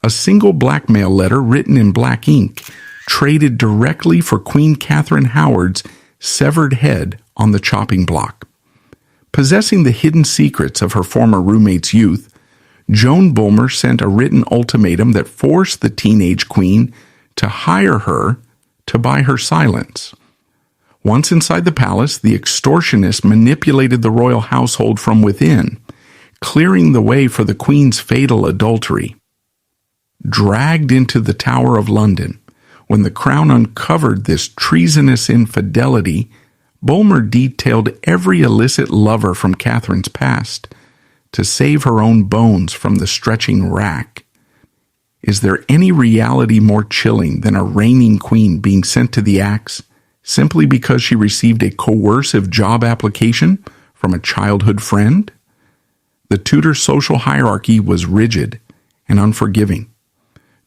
A single blackmail letter written in black ink traded directly for Queen Catherine Howard's severed head on the chopping block. Possessing the hidden secrets of her former roommate's youth, Joan Bulmer sent a written ultimatum that forced the teenage queen to hire her to buy her silence. Once inside the palace, the extortionist manipulated the royal household from within, clearing the way for the queen's fatal adultery. Dragged into the Tower of London, when the Crown uncovered this treasonous infidelity, Bulmer detailed every illicit lover from Catherine's past to save her own bones from the stretching rack. Is there any reality more chilling than a reigning queen being sent to the axe simply because she received a coercive job application from a childhood friend? The Tudor social hierarchy was rigid and unforgiving.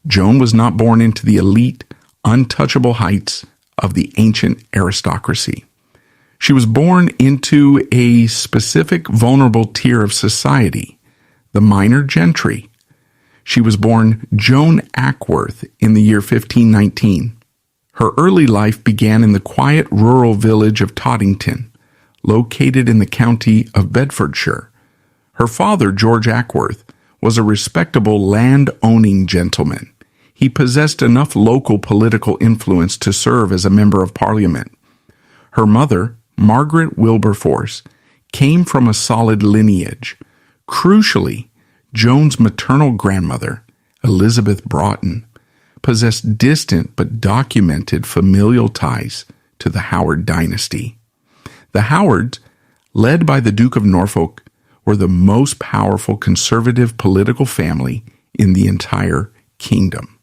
Joan was not born into the elite, untouchable heights of the ancient aristocracy. She was born into a specific vulnerable tier of society, the minor gentry. She was born Joan Ackworth in the year 1519. Her early life began in the quiet rural village of Toddington, located in the county of Bedfordshire. Her father, George Ackworth, was a respectable land-owning gentleman. He possessed enough local political influence to serve as a member of Parliament. Her mother, Margaret Wilberforce, came from a solid lineage. Crucially, Joan's maternal grandmother, Elizabeth Broughton, possessed distant but documented familial ties to the Howard dynasty. The Howards, led by the Duke of Norfolk, were the most powerful conservative political family in the entire kingdom.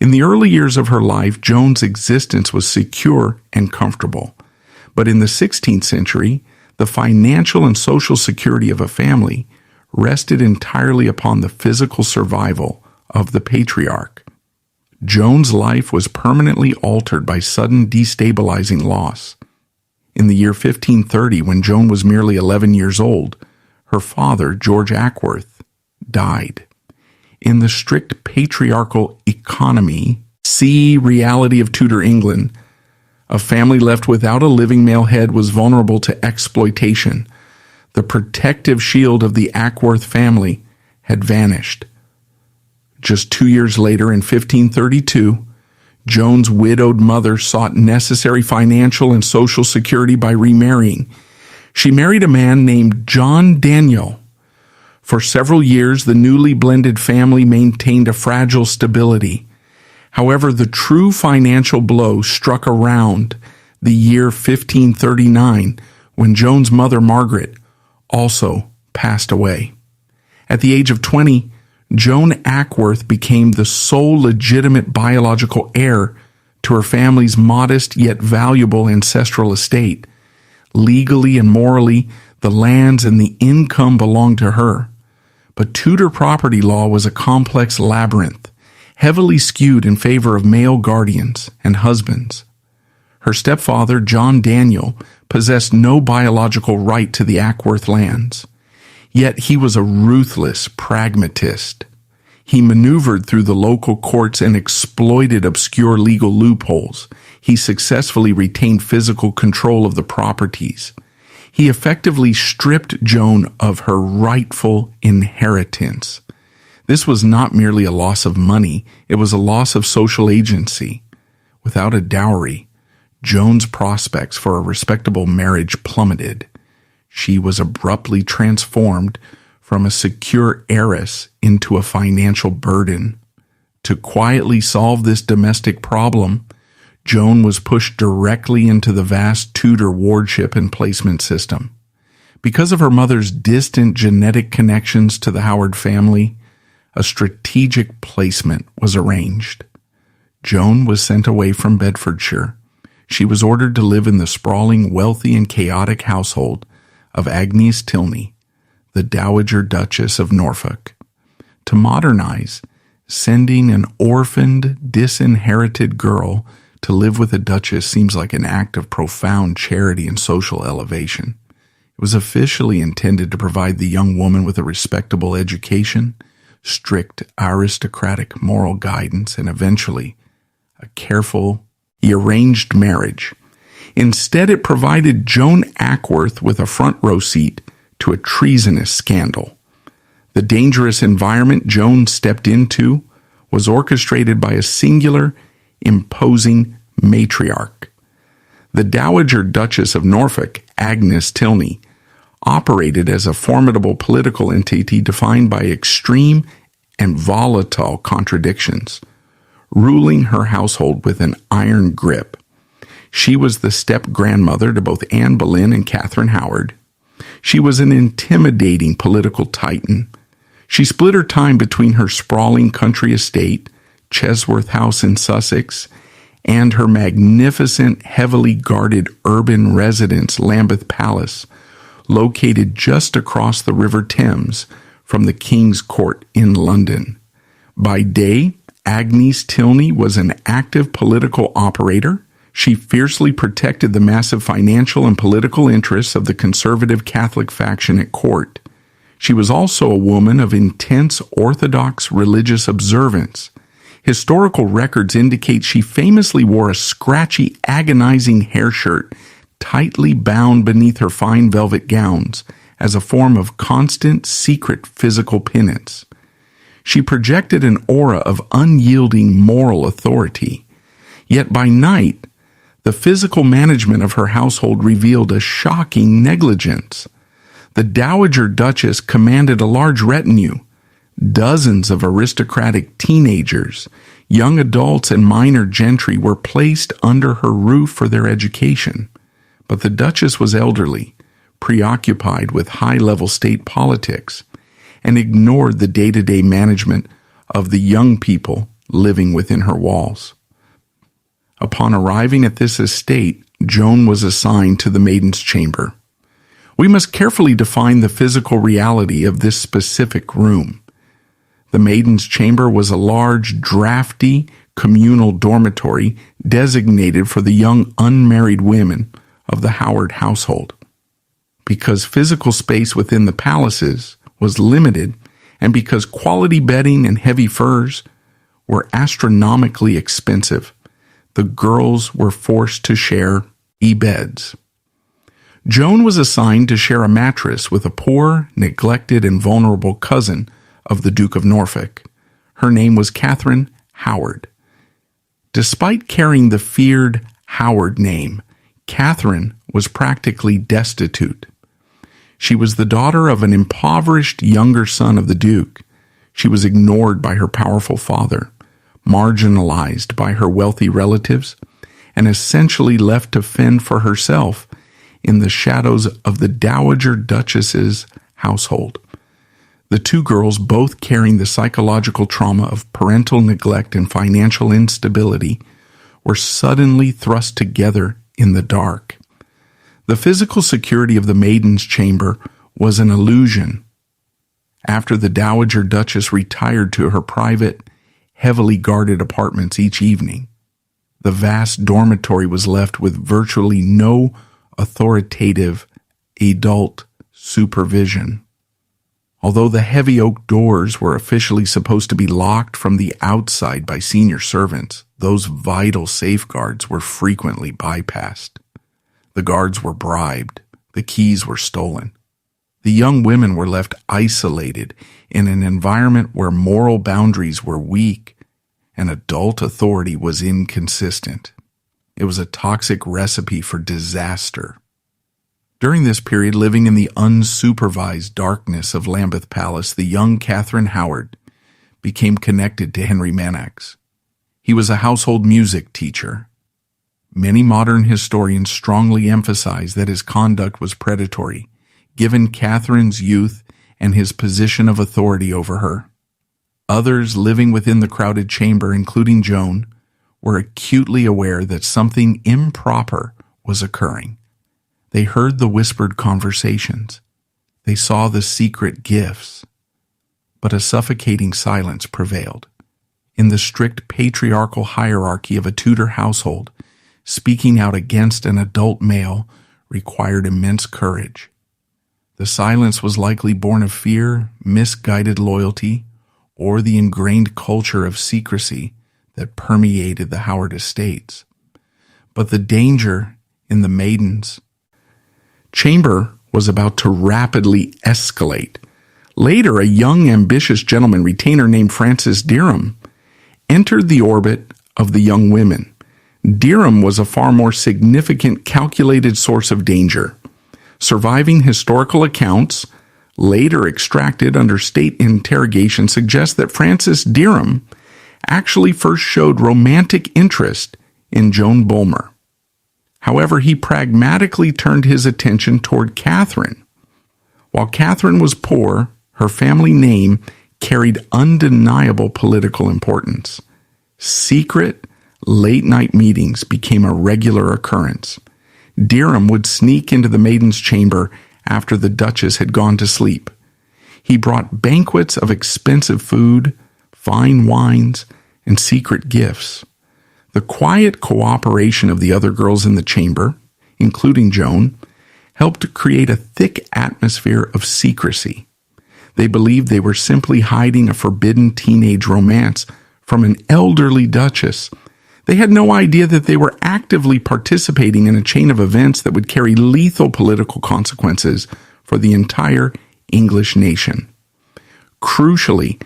In the early years of her life, Joan's existence was secure and comfortable. But in the 16th century, the financial and social security of a family rested entirely upon the physical survival of the patriarch. Joan's life was permanently altered by sudden destabilizing loss. In the year 1530, when Joan was merely 11 years old, her father, George Ackworth, died. In the strict patriarchal economy, see reality of Tudor England, a family left without a living male head was vulnerable to exploitation. The protective shield of the Ackworth family had vanished. Just 2 years later, in 1532, Joan's widowed mother sought necessary financial and social security by remarrying. She married a man named John Daniel. For several years, the newly blended family maintained a fragile stability. However, the true financial blow struck around the year 1539, when Joan's mother, Margaret, also passed away. At the age of 20, Joan Ackworth became the sole legitimate biological heir to her family's modest yet valuable ancestral estate. Legally and morally, the lands and the income belonged to her. But Tudor property law was a complex labyrinth, heavily skewed in favor of male guardians and husbands. Her stepfather, John Daniel, possessed no biological right to the Ackworth lands. Yet he was a ruthless pragmatist. He maneuvered through the local courts and exploited obscure legal loopholes. He successfully retained physical control of the properties. He effectively stripped Joan of her rightful inheritance. This was not merely a loss of money, it was a loss of social agency. Without a dowry, Joan's prospects for a respectable marriage plummeted. She was abruptly transformed from a secure heiress into a financial burden. To quietly solve this domestic problem, Joan was pushed directly into the vast Tudor wardship and placement system. Because of her mother's distant genetic connections to the Howard family, a strategic placement was arranged. Joan was sent away from Bedfordshire. She was ordered to live in the sprawling, wealthy, and chaotic household of Agnes Tilney, the Dowager Duchess of Norfolk. To modernize, sending an orphaned, disinherited girl to live with a duchess seems like an act of profound charity and social elevation. It was officially intended to provide the young woman with a respectable education, strict aristocratic moral guidance, and eventually a carefully arranged marriage. Instead, it provided Joan Ackworth with a front row seat to a treasonous scandal. The dangerous environment Joan stepped into was orchestrated by a singular, imposing matriarch. The Dowager Duchess of Norfolk, Agnes Tilney, operated as a formidable political entity defined by extreme and volatile contradictions, ruling her household with an iron grip. She was the step-grandmother to both Anne Boleyn and Catherine Howard. She was an intimidating political titan. She split her time between her sprawling country estate, Chesworth House in Sussex, and her magnificent, heavily guarded urban residence, Lambeth Palace, located just across the River Thames from the King's Court in London. By day, Agnes Tilney was an active political operator. She fiercely protected the massive financial and political interests of the conservative Catholic faction at court. She was also a woman of intense Orthodox religious observance. Historical records indicate she famously wore a scratchy, agonizing hair shirt tightly bound beneath her fine velvet gowns as a form of constant, secret physical penance. She projected an aura of unyielding moral authority. Yet by night, the physical management of her household revealed a shocking negligence. The Dowager Duchess commanded a large retinue. Dozens of aristocratic teenagers, young adults, and minor gentry were placed under her roof for their education. But the Duchess was elderly, preoccupied with high-level state politics, and ignored the day-to-day management of the young people living within her walls. Upon arriving at this estate, Joan was assigned to the maiden's chamber. We must carefully define the physical reality of this specific room. The maiden's chamber was a large, drafty, communal dormitory designated for the young unmarried women of the Howard household. Because physical space within the palaces was limited, and because quality bedding and heavy furs were astronomically expensive, the girls were forced to share beds. Joan was assigned to share a mattress with a poor, neglected, and vulnerable cousin of the Duke of Norfolk. Her name was Catherine Howard. Despite carrying the feared Howard name, Catherine was practically destitute. She was the daughter of an impoverished younger son of the Duke. She was ignored by her powerful father, marginalized by her wealthy relatives, and essentially left to fend for herself in the shadows of the Dowager Duchess's household. The two girls, both carrying the psychological trauma of parental neglect and financial instability, were suddenly thrust together in the dark. The physical security of the maiden's chamber was an illusion. After the Dowager Duchess retired to her private, heavily guarded apartments each evening, the vast dormitory was left with virtually no authoritative adult supervision. Although the heavy oak doors were officially supposed to be locked from the outside by senior servants, those vital safeguards were frequently bypassed. The guards were bribed. The keys were stolen. The young women were left isolated in an environment where moral boundaries were weak and adult authority was inconsistent. It was a toxic recipe for disaster. During this period, living in the unsupervised darkness of Lambeth Palace, the young Catherine Howard became connected to Henry Manax. He was a household music teacher. Many modern historians strongly emphasize that his conduct was predatory, given Catherine's youth and his position of authority over her. Others living within the crowded chamber, including Joan, were acutely aware that something improper was occurring. They heard the whispered conversations. They saw the secret gifts. But a suffocating silence prevailed. In the strict patriarchal hierarchy of a Tudor household, speaking out against an adult male required immense courage. The silence was likely born of fear, misguided loyalty, or the ingrained culture of secrecy that permeated the Howard estates, but the danger in the maiden's chamber was about to rapidly escalate. Later, a young, ambitious gentleman retainer named Francis Dereham entered the orbit of the young women. Dereham was a far more significant, calculated source of danger. Surviving historical accounts, later extracted under state interrogation, suggest that Francis Dereham actually first showed romantic interest in Joan Bulmer. However, he pragmatically turned his attention toward Catherine. While Catherine was poor, her family name carried undeniable political importance. Secret, late-night meetings became a regular occurrence. Dereham would sneak into the maiden's chamber after the Duchess had gone to sleep. He brought banquets of expensive food, fine wines, and secret gifts. The quiet cooperation of the other girls in the chamber, including Joan, helped create a thick atmosphere of secrecy. They believed they were simply hiding a forbidden teenage romance from an elderly duchess. They had no idea that they were actively participating in a chain of events that would carry lethal political consequences for the entire English nation. Crucially,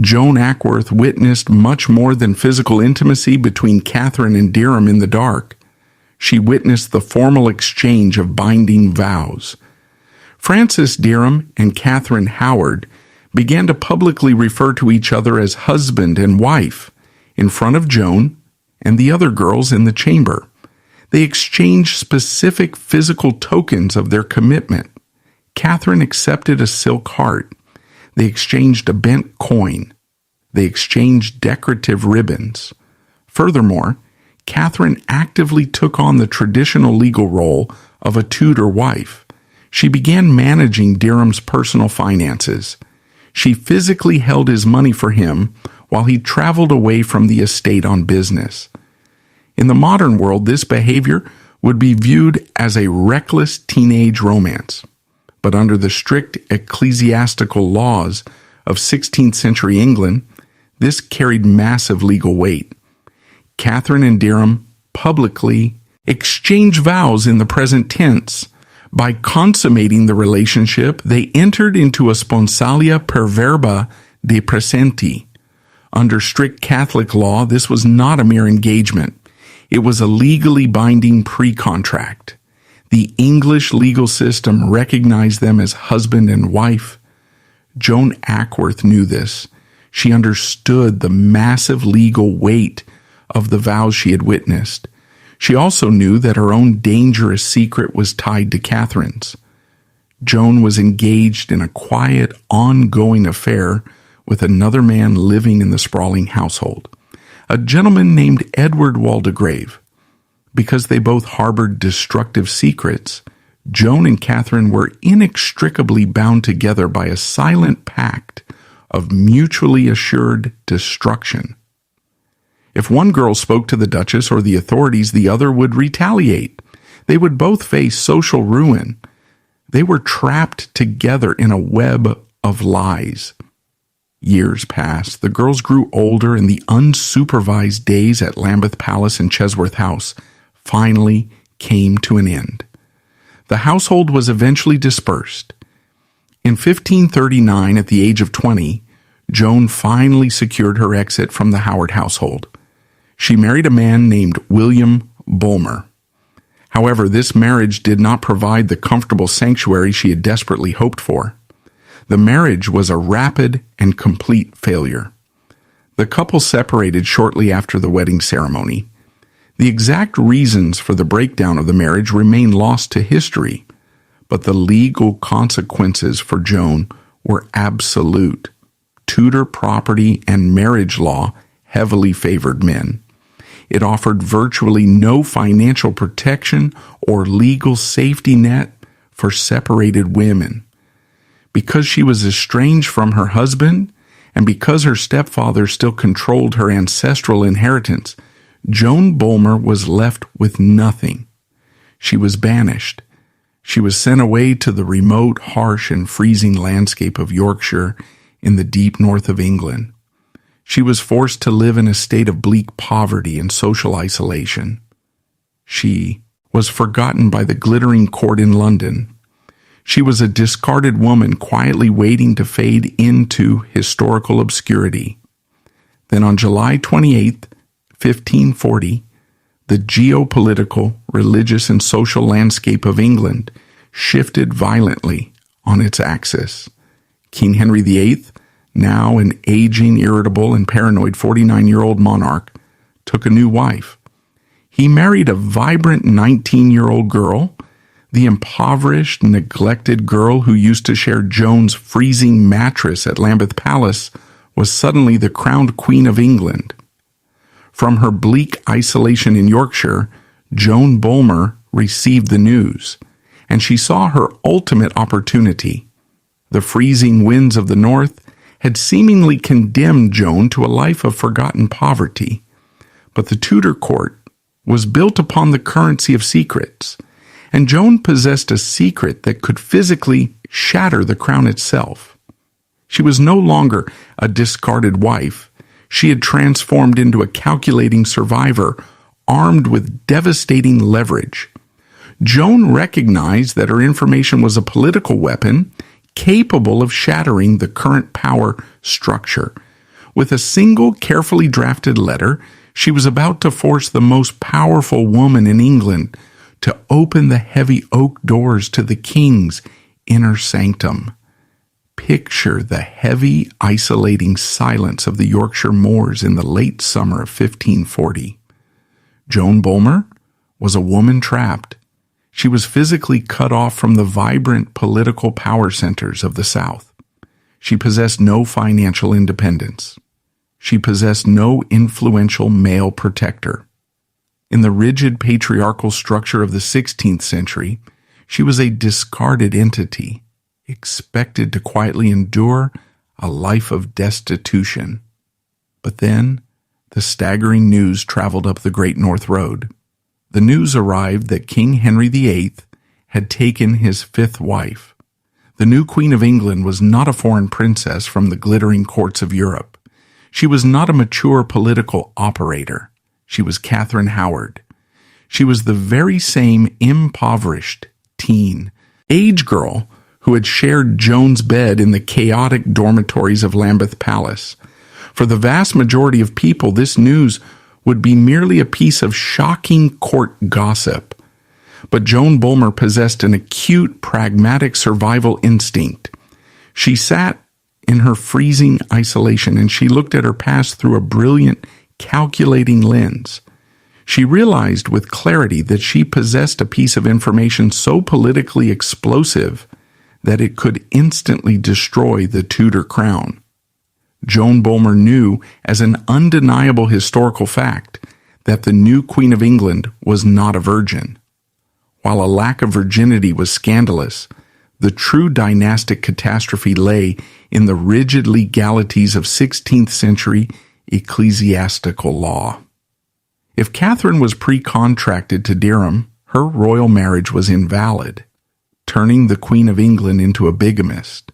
Joan Ackworth witnessed much more than physical intimacy between Catherine and Dereham in the dark. She witnessed the formal exchange of binding vows. Francis Dereham and Catherine Howard began to publicly refer to each other as husband and wife in front of Joan and the other girls in the chamber. They exchanged specific physical tokens of their commitment. Catherine accepted a silk heart. They exchanged a bent coin. They exchanged decorative ribbons. Furthermore, Catherine actively took on the traditional legal role of a tutor wife. She began managing Dereham's personal finances. She physically held his money for him while he traveled away from the estate on business. In the modern world, this behavior would be viewed as a reckless teenage romance. But under the strict ecclesiastical laws of 16th century England, this carried massive legal weight. Catherine and Dereham publicly exchanged vows in the present tense. By consummating the relationship, they entered into a sponsalia per verba de presenti. Under strict Catholic law, this was not a mere engagement. It was a legally binding pre-contract. The English legal system recognized them as husband and wife. Joan Ackworth knew this. She understood the massive legal weight of the vows she had witnessed. She also knew that her own dangerous secret was tied to Catherine's. Joan was engaged in a quiet, ongoing affair with another man living in the sprawling household, a gentleman named Edward Waldegrave. Because they both harbored destructive secrets, Joan and Catherine were inextricably bound together by a silent pact of mutually assured destruction. If one girl spoke to the Duchess or the authorities, the other would retaliate. They would both face social ruin. They were trapped together in a web of lies. Years passed. The girls grew older, and the unsupervised days at Lambeth Palace and Chesworth House finally came to an end. The household was eventually dispersed. In 1539, at the age of 20, Joan finally secured her exit from the Howard household. She married a man named William Bulmer. However, this marriage did not provide the comfortable sanctuary she had desperately hoped for. The marriage was a rapid and complete failure. The couple separated shortly after the wedding ceremony. The exact reasons for the breakdown of the marriage remain lost to history, but the legal consequences for Joan were absolute. Tudor property and marriage law heavily favored men. It offered virtually no financial protection or legal safety net for separated women. Because she was estranged from her husband, and because her stepfather still controlled her ancestral inheritance, Joan Bulmer was left with nothing. She was banished. She was sent away to the remote, harsh, and freezing landscape of Yorkshire in the deep north of England. She was forced to live in a state of bleak poverty and social isolation. She was forgotten by the glittering court in London. She was a discarded woman quietly waiting to fade into historical obscurity. Then on July 28, 1540, the geopolitical, religious, and social landscape of England shifted violently on its axis. King Henry VIII, now an aging, irritable, and paranoid 49-year-old monarch, took a new wife. He married a vibrant 19-year-old girl. The impoverished, neglected girl who used to share Joan's freezing mattress at Lambeth Palace was suddenly the crowned Queen of England. From her bleak isolation in Yorkshire, Joan Bulmer received the news, and she saw her ultimate opportunity. The freezing winds of the north had seemingly condemned Joan to a life of forgotten poverty, but the Tudor court was built upon the currency of secrets, and Joan possessed a secret that could physically shatter the crown itself. She was no longer a discarded wife. She had transformed into a calculating survivor, armed with devastating leverage. Joan recognized that her information was a political weapon capable of shattering the current power structure. With a single carefully drafted letter, she was about to force the most powerful woman in England to open the heavy oak doors to the king's inner sanctum. Picture the heavy, isolating silence of the Yorkshire moors in the late summer of 1540. Joan Bulmer was a woman trapped. She was physically cut off from the vibrant political power centers of the South. She possessed no financial independence. She possessed no influential male protector. In the rigid patriarchal structure of the 16th century, she was a discarded entity, expected to quietly endure a life of destitution. But then, the staggering news traveled up the Great North Road. The news arrived that King Henry VIII had taken his fifth wife. The new Queen of England was not a foreign princess from the glittering courts of Europe. She was not a mature political operator. She was Catherine Howard. She was the very same impoverished teen, age girl who had shared Joan's bed in the chaotic dormitories of Lambeth Palace. For the vast majority of people, this news would be merely a piece of shocking court gossip. But Joan Bulmer possessed an acute, pragmatic survival instinct. She sat in her freezing isolation and she looked at her past through a brilliant, calculating lens. She realized with clarity that she possessed a piece of information so politically explosive that it could instantly destroy the Tudor crown. Joan Bulmer knew as an undeniable historical fact that the new Queen of England was not a virgin. While a lack of virginity was scandalous, the true dynastic catastrophe lay in the rigid legalities of 16th century ecclesiastical law. If Catherine was pre-contracted to Dereham, her royal marriage was invalid, turning the Queen of England into a bigamist.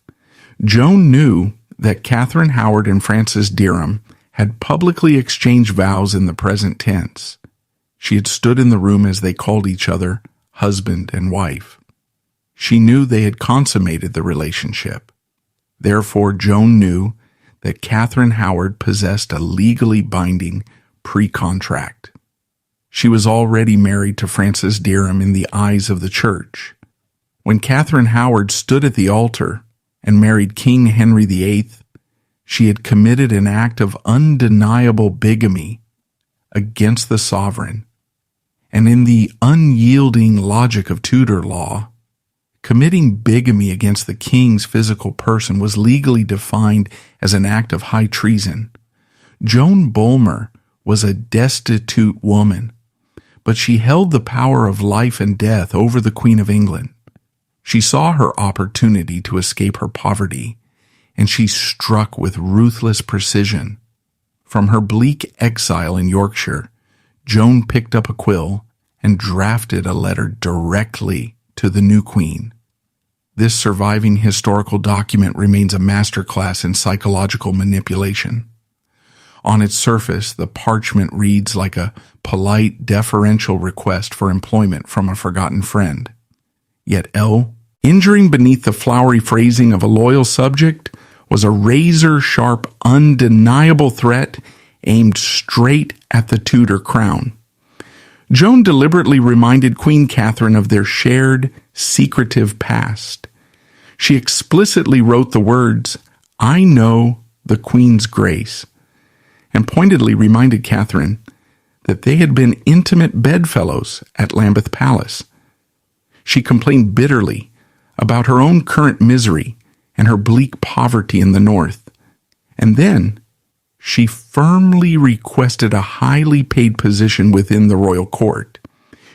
Joan knew that Catherine Howard and Francis Dereham had publicly exchanged vows in the present tense. She had stood in the room as they called each other husband and wife. She knew they had consummated the relationship. Therefore, Joan knew that Catherine Howard possessed a legally binding pre-contract. She was already married to Francis Dereham in the eyes of the church. When Catherine Howard stood at the altar and married King Henry VIII, she had committed an act of undeniable bigamy against the sovereign. And in the unyielding logic of Tudor law, committing bigamy against the king's physical person was legally defined as an act of high treason. Joan Bulmer was a destitute woman, but she held the power of life and death over the Queen of England. She saw her opportunity to escape her poverty, and she struck with ruthless precision. From her bleak exile in Yorkshire, Joan picked up a quill and drafted a letter directly to the new queen. This surviving historical document remains a masterclass in psychological manipulation. On its surface, the parchment reads like a polite, deferential request for employment from a forgotten friend. Yet injuring beneath the flowery phrasing of a loyal subject, was a razor-sharp, undeniable threat aimed straight at the Tudor crown. Joan deliberately reminded Queen Catherine of their shared, secretive past. She explicitly wrote the words, "I know the Queen's grace," and pointedly reminded Catherine that they had been intimate bedfellows at Lambeth Palace. She complained bitterly about her own current misery and her bleak poverty in the north. And then she firmly requested a highly paid position within the royal court.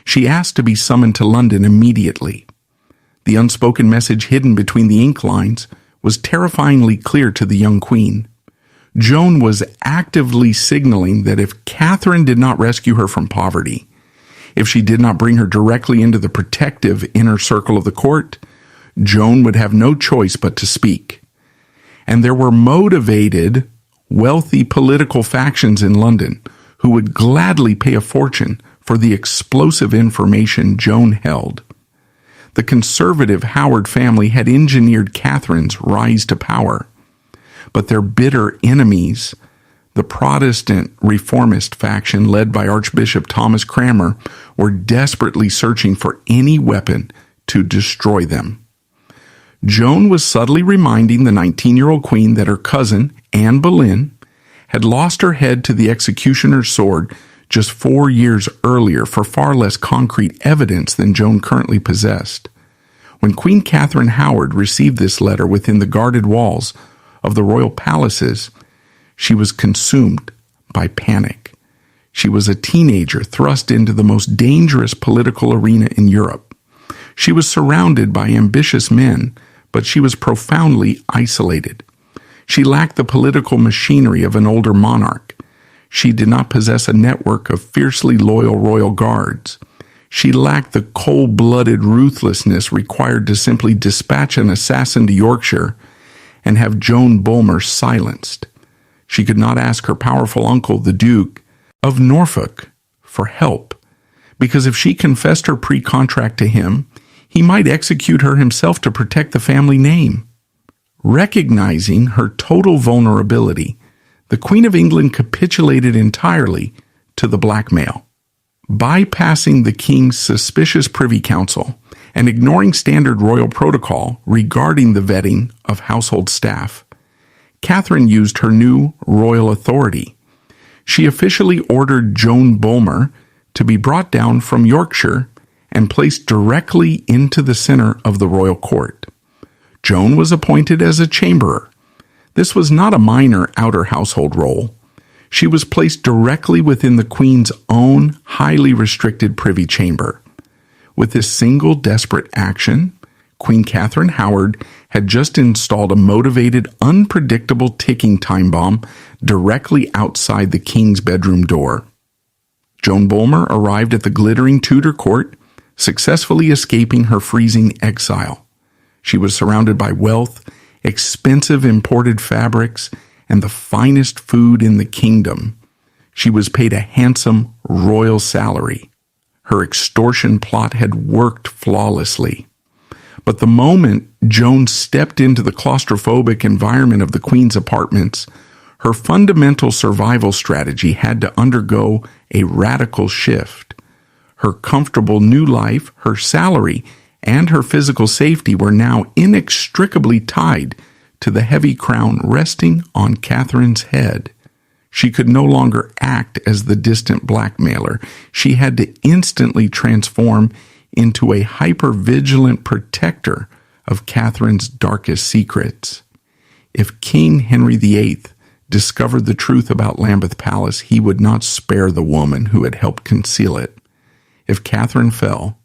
She asked to be summoned to London immediately. The unspoken message hidden between the ink lines was terrifyingly clear to the young queen. Joan was actively signaling that if Catherine did not rescue her from poverty, if she did not bring her directly into the protective inner circle of the court, Joan would have no choice but to speak. And there were motivated, wealthy political factions in London who would gladly pay a fortune for the explosive information Joan held. The conservative Howard family had engineered Catherine's rise to power, but their bitter enemies, the Protestant reformist faction led by Archbishop Thomas Cranmer, were desperately searching for any weapon to destroy them. Joan was subtly reminding the 19-year-old queen that her cousin, Anne Boleyn, had lost her head to the executioner's sword just 4 years earlier for far less concrete evidence than Joan currently possessed. When Queen Catherine Howard received this letter within the guarded walls of the royal palaces, she was consumed by panic. She was a teenager thrust into the most dangerous political arena in Europe. She was surrounded by ambitious men, but she was profoundly isolated. She lacked the political machinery of an older monarch. She did not possess a network of fiercely loyal royal guards. She lacked the cold-blooded ruthlessness required to simply dispatch an assassin to Yorkshire and have Joan Bulmer silenced. She could not ask her powerful uncle, the Duke of Norfolk, for help, because if she confessed her pre-contract to him, he might execute her himself to protect the family name. Recognizing her total vulnerability, the Queen of England capitulated entirely to the blackmail. Bypassing the king's suspicious Privy Council and ignoring standard royal protocol regarding the vetting of household staff, Catherine used her new royal authority. She officially ordered Joan Bulmer to be brought down from Yorkshire and placed directly into the center of the royal court. Joan was appointed as a chamberer. This was not a minor outer household role. She was placed directly within the Queen's own highly restricted privy chamber. With this single desperate action, Queen Catherine Howard had just installed a motivated, unpredictable ticking time bomb directly outside the king's bedroom door. Joan Bulmer arrived at the glittering Tudor court, successfully escaping her freezing exile. She was surrounded by wealth, expensive imported fabrics, and the finest food in the kingdom. She was paid a handsome royal salary. Her extortion plot had worked flawlessly. But the moment Joan stepped into the claustrophobic environment of the Queen's apartments, her fundamental survival strategy had to undergo a radical shift. Her comfortable new life, her salary, and her physical safety were now inextricably tied to the heavy crown resting on Catherine's head. She could no longer act as the distant blackmailer. She had to instantly transform into a hyper-vigilant protector of Catherine's darkest secrets. If King Henry VIII discovered the truth about Lambeth Palace, he would not spare the woman who had helped conceal it. If Catherine fell,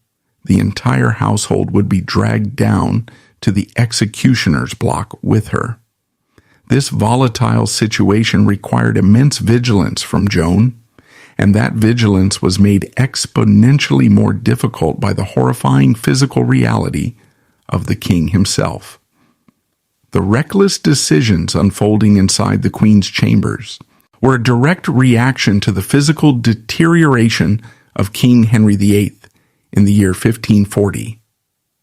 the entire household would be dragged down to the executioner's block with her. This volatile situation required immense vigilance from Joan, and that vigilance was made exponentially more difficult by the horrifying physical reality of the king himself. The reckless decisions unfolding inside the Queen's chambers were a direct reaction to the physical deterioration of King Henry VIII in the year 1540.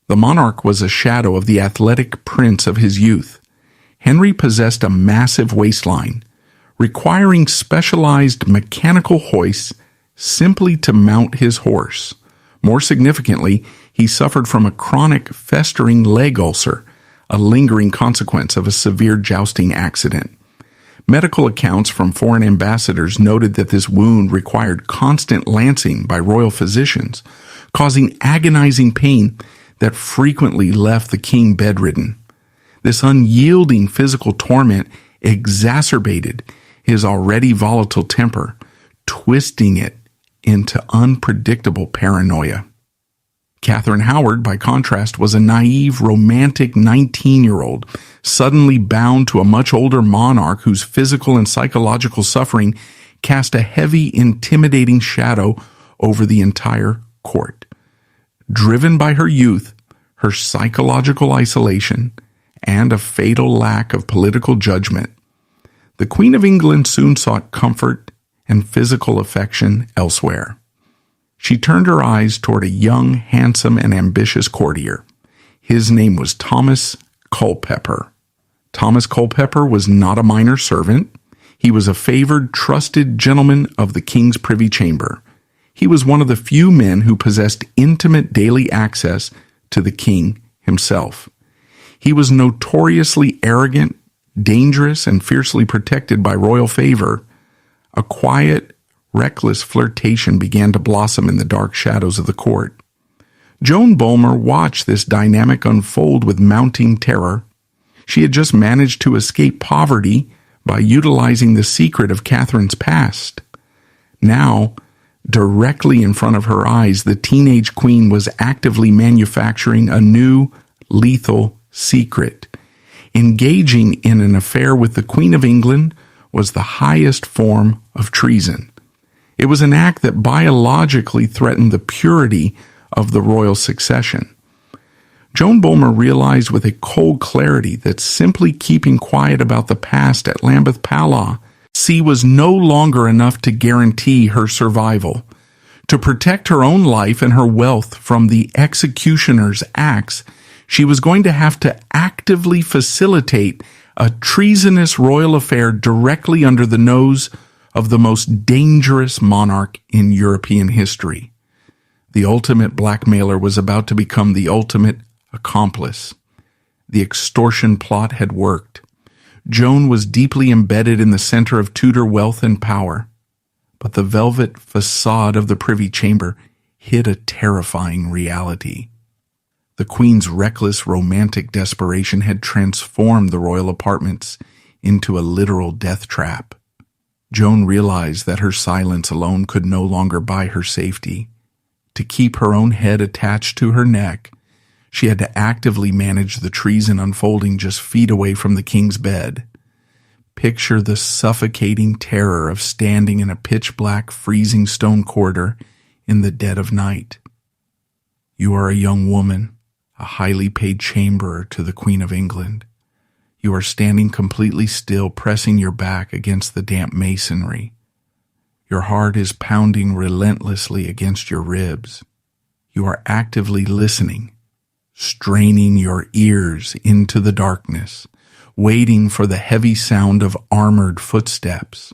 The monarch was a shadow of the athletic prince of his youth. Henry possessed a massive waistline, requiring specialized mechanical hoists simply to mount his horse. More significantly, he suffered from a chronic festering leg ulcer, a lingering consequence of a severe jousting accident. Medical accounts from foreign ambassadors noted that this wound required constant lancing by royal physicians, causing agonizing pain that frequently left the king bedridden. This unyielding physical torment exacerbated his already volatile temper, twisting it into unpredictable paranoia. Catherine Howard, by contrast, was a naive, romantic 19-year-old, suddenly bound to a much older monarch whose physical and psychological suffering cast a heavy, intimidating shadow over the entire court. Driven by her youth, her psychological isolation, and a fatal lack of political judgment, the Queen of England soon sought comfort and physical affection elsewhere. She turned her eyes toward a young, handsome, and ambitious courtier. His name was Thomas Culpeper. Thomas Culpeper was not a minor servant. He was a favored, trusted gentleman of the king's privy chamber. He was one of the few men who possessed intimate daily access to the king himself. He was notoriously arrogant, dangerous, and fiercely protected by royal favor. A quiet, reckless flirtation began to blossom in the dark shadows of the court. Joan Bulmer watched this dynamic unfold with mounting terror. She had just managed to escape poverty by utilizing the secret of Catherine's past. Now, directly in front of her eyes, the teenage queen was actively manufacturing a new, lethal secret. Engaging in an affair with the Queen of England was the highest form of treason. It was an act that biologically threatened the purity of the royal succession. Joan Bulmer realized with a cold clarity that simply keeping quiet about the past at Lambeth Palace was no longer enough to guarantee her survival. To protect her own life and her wealth from the executioner's acts, she was going to have to actively facilitate a treasonous royal affair directly under the nose of the most dangerous monarch in European history. The ultimate blackmailer was about to become the ultimate accomplice. The extortion plot had worked. Joan was deeply embedded in the center of Tudor wealth and power, but the velvet facade of the privy chamber hid a terrifying reality. The Queen's reckless romantic desperation had transformed the royal apartments into a literal death trap. Joan realized that her silence alone could no longer buy her safety. To keep her own head attached to her neck, she had to actively manage the treason unfolding just feet away from the king's bed. Picture the suffocating terror of standing in a pitch-black, freezing stone corridor in the dead of night. You are a young woman, a highly paid chamberer to the Queen of England. You are standing completely still, pressing your back against the damp masonry. Your heart is pounding relentlessly against your ribs. You are actively listening, straining your ears into the darkness, waiting for the heavy sound of armored footsteps.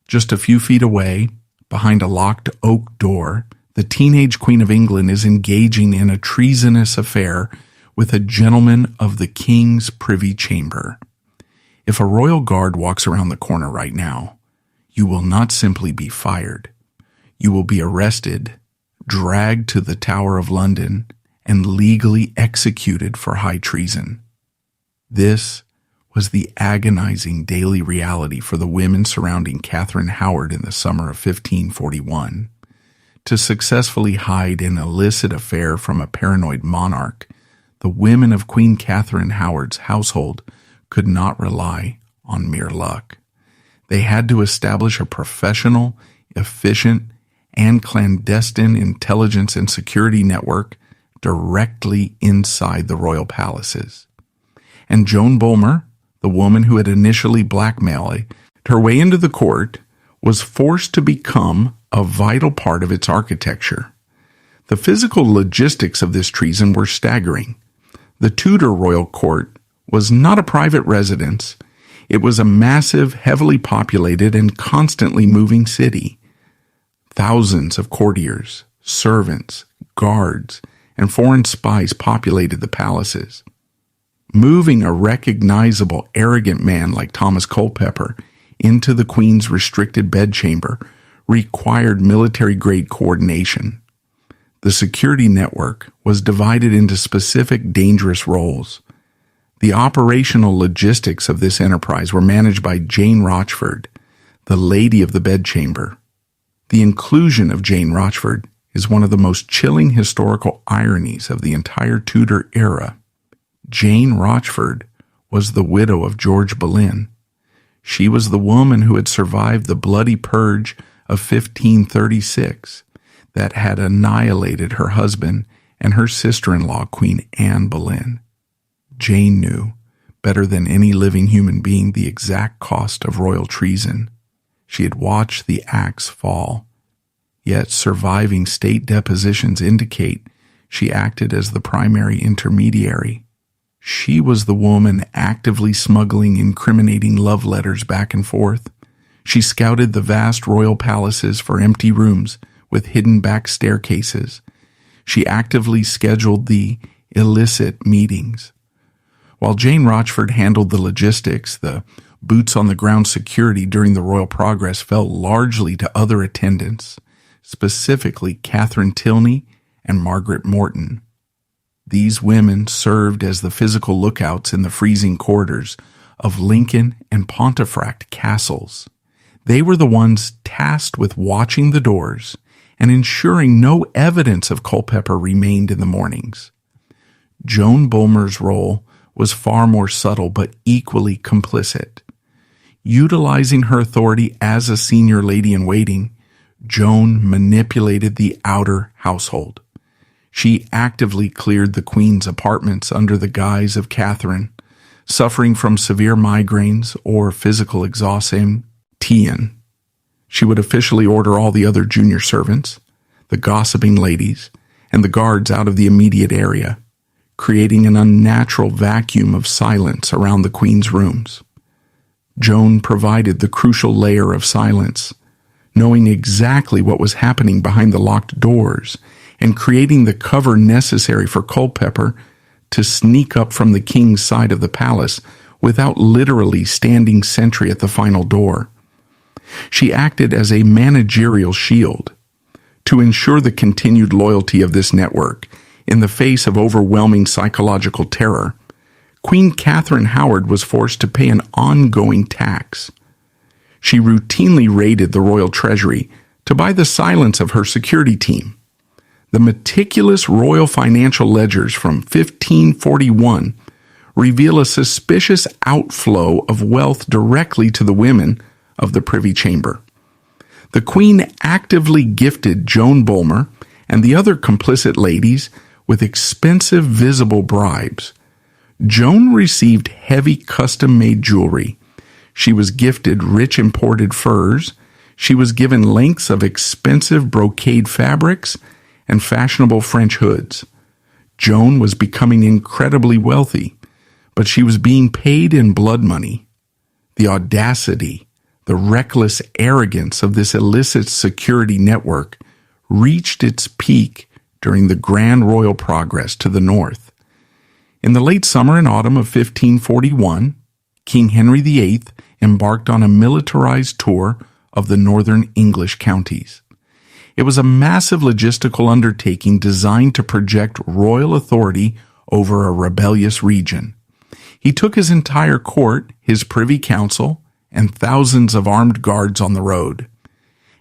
Just a few feet away, behind a locked oak door, the teenage Queen of England is engaging in a treasonous affair with a gentleman of the king's privy chamber. If a royal guard walks around the corner right now, you will not simply be fired. You will be arrested, dragged to the Tower of London, and legally executed for high treason. This was the agonizing daily reality for the women surrounding Catherine Howard in the summer of 1541. To successfully hide an illicit affair from a paranoid monarch, the women of Queen Catherine Howard's household could not rely on mere luck. They had to establish a professional, efficient, and clandestine intelligence and security network directly inside the royal palaces. And Joan Bulmer, the woman who had initially blackmailed Her way into the court was forced to become a vital part of its architecture. The physical logistics of this treason were staggering. The Tudor royal court was not a private residence. It was a massive, heavily populated, and constantly moving city. Thousands of courtiers, servants, guards, and foreign spies populated the palaces. Moving a recognizable, arrogant man like Thomas Culpeper into the Queen's restricted bedchamber required military-grade coordination. The security network was divided into specific dangerous roles. The operational logistics of this enterprise were managed by Jane Rochford, the Lady of the Bedchamber. The inclusion of Jane Rochford is one of the most chilling historical ironies of the entire Tudor era. Jane Rochford was the widow of George Boleyn. She was the woman who had survived the bloody purge of 1536 that had annihilated her husband and her sister-in-law, Queen Anne Boleyn. Jane knew, better than any living human being, the exact cost of royal treason. She had watched the axe fall. Yet surviving state depositions indicate she acted as the primary intermediary. She was the woman actively smuggling incriminating love letters back and forth. She scouted the vast royal palaces for empty rooms with hidden back staircases. She actively scheduled the illicit meetings. While Jane Rochford handled the logistics, the boots-on-the-ground security during the royal progress fell largely to other attendants, specifically Catherine Tilney and Margaret Morton. These women served as the physical lookouts in the freezing corridors of Lincoln and Pontefract castles. They were the ones tasked with watching the doors and ensuring no evidence of Culpeper remained in the mornings. Joan Bulmer's role was far more subtle but equally complicit. Utilizing her authority as a senior lady-in-waiting, Joan manipulated the outer household. She actively cleared the Queen's apartments under the guise of Catherine, suffering from severe migraines or physical exhaustion. She would officially order all the other junior servants, the gossiping ladies, and the guards out of the immediate area, creating an unnatural vacuum of silence around the Queen's rooms. Joan provided the crucial layer of silence, knowing exactly what was happening behind the locked doors and creating the cover necessary for Culpeper to sneak up from the king's side of the palace without literally standing sentry at the final door. She acted as a managerial shield to ensure the continued loyalty of this network in the face of overwhelming psychological terror. Queen Catherine Howard was forced to pay an ongoing tax. She routinely raided the royal treasury to buy the silence of her security team. The meticulous royal financial ledgers from 1541 reveal a suspicious outflow of wealth directly to the women of the Privy Chamber. The Queen actively gifted Joan Bulmer and the other complicit ladies with expensive visible bribes. Joan received heavy custom-made jewelry. She was gifted rich imported furs. She was given lengths of expensive brocade fabrics and fashionable French hoods. Joan was becoming incredibly wealthy, but she was being paid in blood money. The audacity, the reckless arrogance of this illicit security network reached its peak during the Grand Royal Progress to the north. In the late summer and autumn of 1541, King Henry VIII embarked on a militarized tour of the northern English counties. It was a massive logistical undertaking designed to project royal authority over a rebellious region. He took his entire court, his privy council, and thousands of armed guards on the road.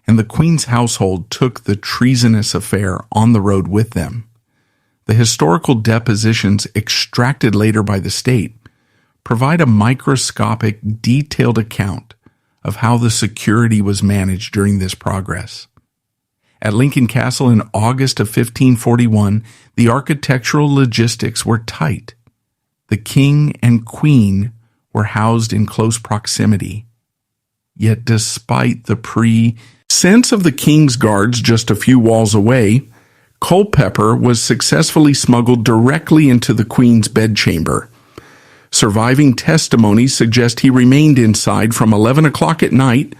And the Queen's household took the treasonous affair on the road with them. The historical depositions extracted later by the state provide a microscopic, detailed account of how the security was managed during this progress. At Lincoln Castle in August of 1541, the architectural logistics were tight. The king and queen were housed in close proximity. Yet despite the sense of the king's guards just a few walls away, Culpeper was successfully smuggled directly into the queen's bedchamber. Surviving testimonies suggest he remained inside from 11 o'clock at night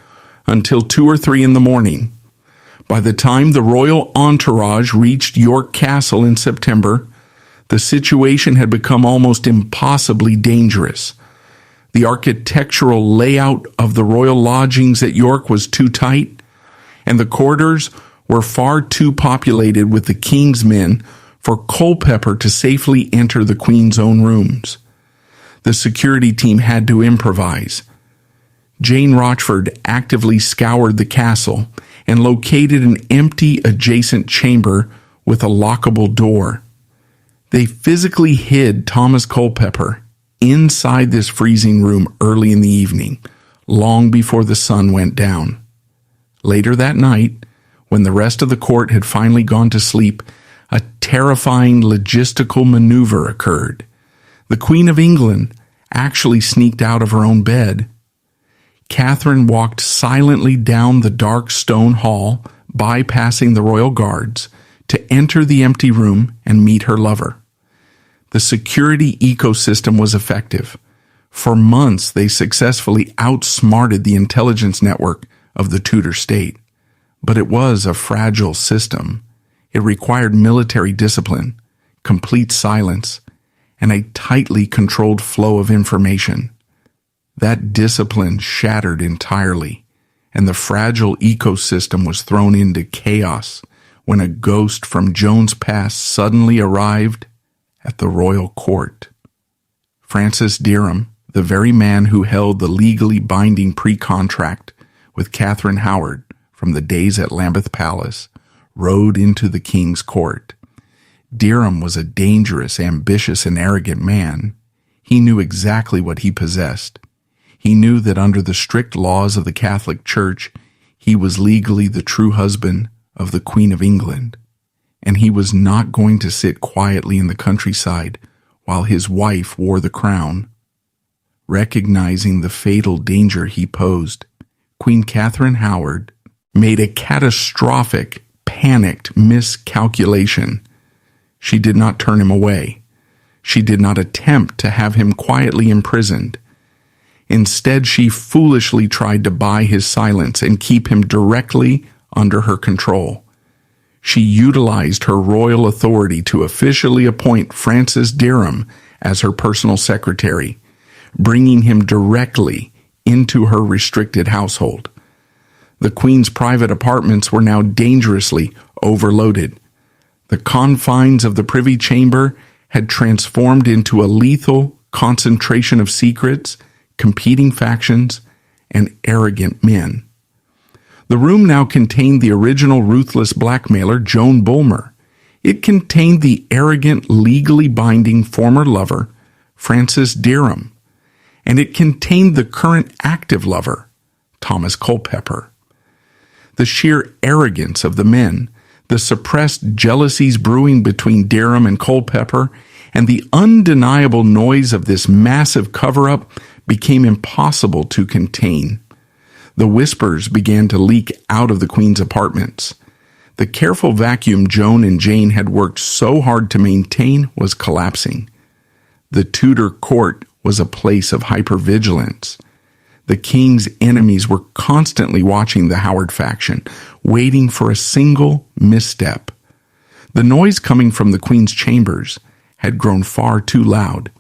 until 2 or 3 in the morning. By the time the royal entourage reached York Castle in September, the situation had become almost impossibly dangerous. The architectural layout of the royal lodgings at York was too tight, and the corridors were far too populated with the king's men for Culpeper to safely enter the queen's own rooms. The security team had to improvise. Jane Rochford actively scoured the castle and located an empty adjacent chamber with a lockable door. They physically hid Thomas Culpeper inside this freezing room early in the evening, long before the sun went down. Later that night, when the rest of the court had finally gone to sleep, a terrifying logistical maneuver occurred. The Queen of England actually sneaked out of her own bed. Catherine walked silently down the dark stone hall, bypassing the royal guards, to enter the empty room and meet her lover. The security ecosystem was effective. For months, they successfully outsmarted the intelligence network of the Tudor state. But it was a fragile system. It required military discipline, complete silence, and a tightly controlled flow of information. That discipline shattered entirely, and the fragile ecosystem was thrown into chaos when a ghost from Joan's past suddenly arrived at the royal court. Francis Dereham, the very man who held the legally binding pre-contract with Catherine Howard from the days at Lambeth Palace, rode into the king's court. Dereham was a dangerous, ambitious, and arrogant man. He knew exactly what he possessed. He knew that under the strict laws of the Catholic Church, he was legally the true husband of the Queen of England, and he was not going to sit quietly in the countryside while his wife wore the crown. Recognizing the fatal danger he posed, Queen Catherine Howard made a catastrophic, panicked miscalculation. She did not turn him away. She did not attempt to have him quietly imprisoned. Instead, she foolishly tried to buy his silence and keep him directly under her control. She utilized her royal authority to officially appoint Francis Dereham as her personal secretary, bringing him directly into her restricted household. The Queen's private apartments were now dangerously overloaded. The confines of the Privy Chamber had transformed into a lethal concentration of secrets, competing factions, and arrogant men. The room now contained the original ruthless blackmailer, Joan Bulmer. It contained the arrogant, legally binding former lover, Francis Dereham, and it contained the current active lover, Thomas Culpeper. The sheer arrogance of the men, the suppressed jealousies brewing between Dereham and Culpeper, and the undeniable noise of this massive cover-up became impossible to contain. The whispers began to leak out of the Queen's apartments. The careful vacuum Joan and Jane had worked so hard to maintain was collapsing. The Tudor court was a place of hypervigilance. The king's enemies were constantly watching the Howard faction, waiting for a single misstep. The noise coming from the Queen's chambers had grown far too loud.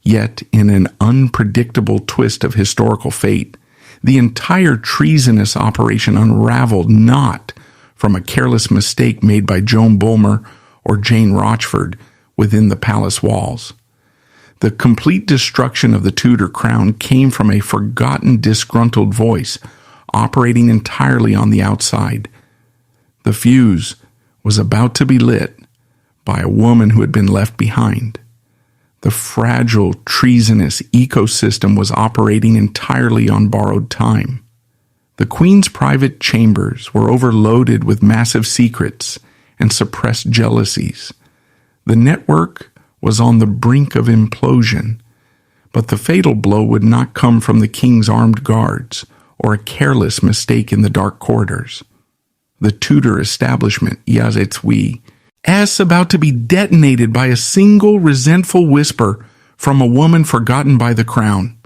Yet, in an unpredictable twist of historical fate, the entire treasonous operation unraveled not from a careless mistake made by Joan Bulmer or Jane Rochford within the palace walls. The complete destruction of the Tudor crown came from a forgotten, disgruntled voice operating entirely on the outside. The fuse was about to be lit by a woman who had been left behind. The fragile, treasonous ecosystem was operating entirely on borrowed time. The Queen's private chambers were overloaded with massive secrets and suppressed jealousies. The network was on the brink of implosion, but the fatal blow would not come from the king's armed guards or a careless mistake in the dark corridors. The Tudor establishment, as about to be detonated by a single resentful whisper from a woman forgotten by the crown.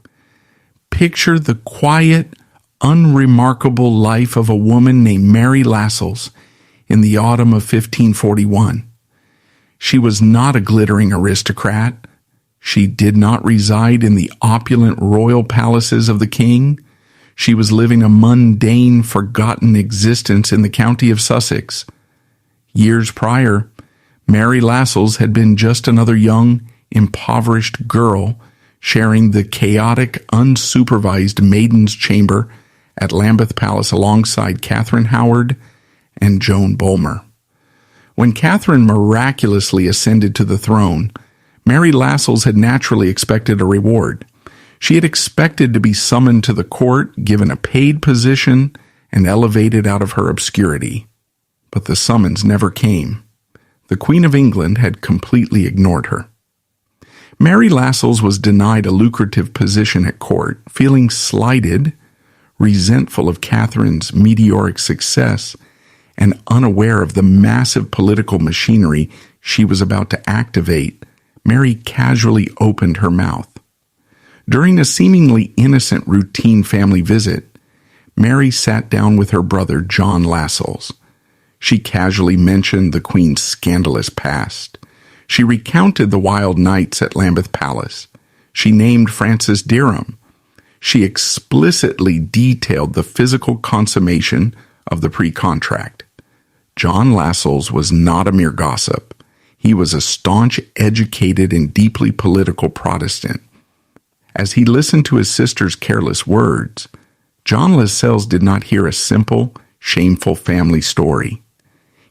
Picture the quiet, unremarkable life of a woman named Mary Lascelles in the autumn of 1541. She was not a glittering aristocrat. She did not reside in the opulent royal palaces of the king. She was living a mundane, forgotten existence in the county of Sussex. Years prior, Mary Lascelles had been just another young, impoverished girl sharing the chaotic, unsupervised maiden's chamber at Lambeth Palace alongside Catherine Howard and Joan Bulmer. When Catherine miraculously ascended to the throne, Mary Lascelles had naturally expected a reward. She had expected to be summoned to the court, given a paid position, and elevated out of her obscurity. But the summons never came. The Queen of England had completely ignored her. Mary Lascelles was denied a lucrative position at court, feeling slighted, resentful of Catherine's meteoric success, and unaware of the massive political machinery she was about to activate. Mary casually opened her mouth. During a seemingly innocent routine family visit, Mary sat down with her brother John Lascelles. She casually mentioned the Queen's scandalous past. She recounted the wild nights at Lambeth Palace. She named Francis Dereham. She explicitly detailed the physical consummation of the pre-contract. John Lascelles was not a mere gossip. He was a staunch, educated, and deeply political Protestant. As he listened to his sister's careless words, John Lascelles did not hear a simple, shameful family story.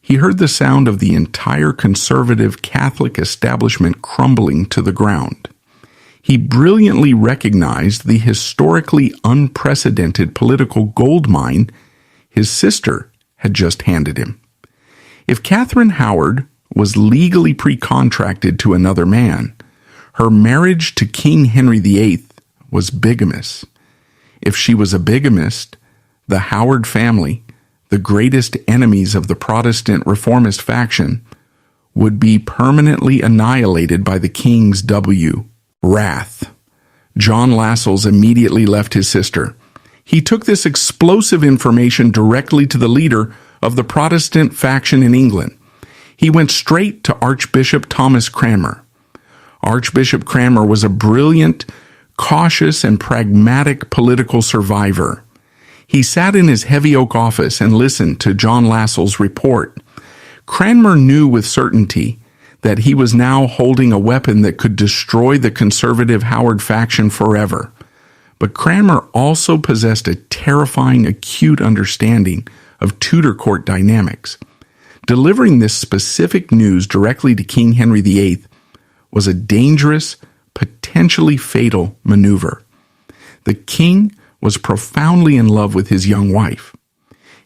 He heard the sound of the entire conservative Catholic establishment crumbling to the ground. He brilliantly recognized the historically unprecedented political goldmine his sister had just handed him. If Catherine Howard was legally pre-contracted to another man, her marriage to King Henry VIII was bigamous. If she was a bigamist, the Howard family, the greatest enemies of the Protestant reformist faction, would be permanently annihilated by the king's wrath. John Lascelles immediately left his sister. He took this explosive information directly to the leader of the Protestant faction in England. He went straight to Archbishop Thomas Cranmer. Archbishop Cranmer was a brilliant, cautious, and pragmatic political survivor. He sat in his heavy oak office and listened to John Lascelles' report. Cranmer knew with certainty that he was now holding a weapon that could destroy the conservative Howard faction forever. But Cranmer also possessed a terrifying, acute understanding of Tudor court dynamics. Delivering this specific news directly to King Henry VIII was a dangerous, potentially fatal maneuver. The king was profoundly in love with his young wife.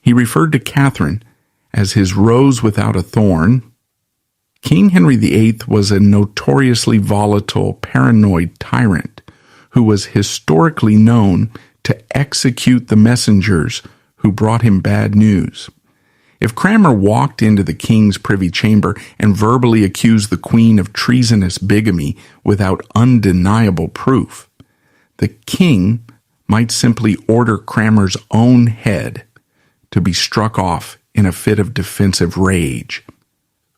He referred to Catherine as his rose without a thorn. King Henry VIII was a notoriously volatile, paranoid tyrant who was historically known to execute the messengers who brought him bad news. If Cranmer walked into the king's privy chamber and verbally accused the queen of treasonous bigamy without undeniable proof, the king might simply order Cranmer's own head to be struck off in a fit of defensive rage.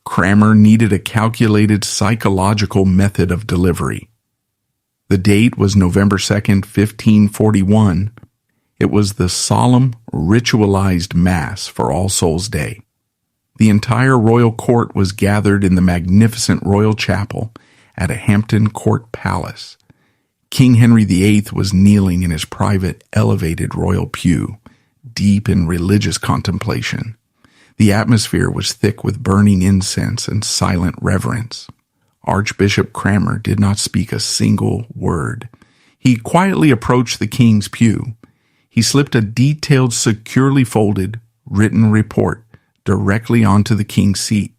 Cranmer needed a calculated psychological method of delivery. The date was November 2nd, 1541. It was the solemn, ritualized Mass for All Souls' Day. The entire royal court was gathered in the magnificent royal chapel at a Hampton Court palace. King Henry VIII was kneeling in his private, elevated royal pew, deep in religious contemplation. The atmosphere was thick with burning incense and silent reverence. Archbishop Cranmer did not speak a single word. He quietly approached the king's pew. He slipped a detailed, securely folded, written report directly onto the king's seat.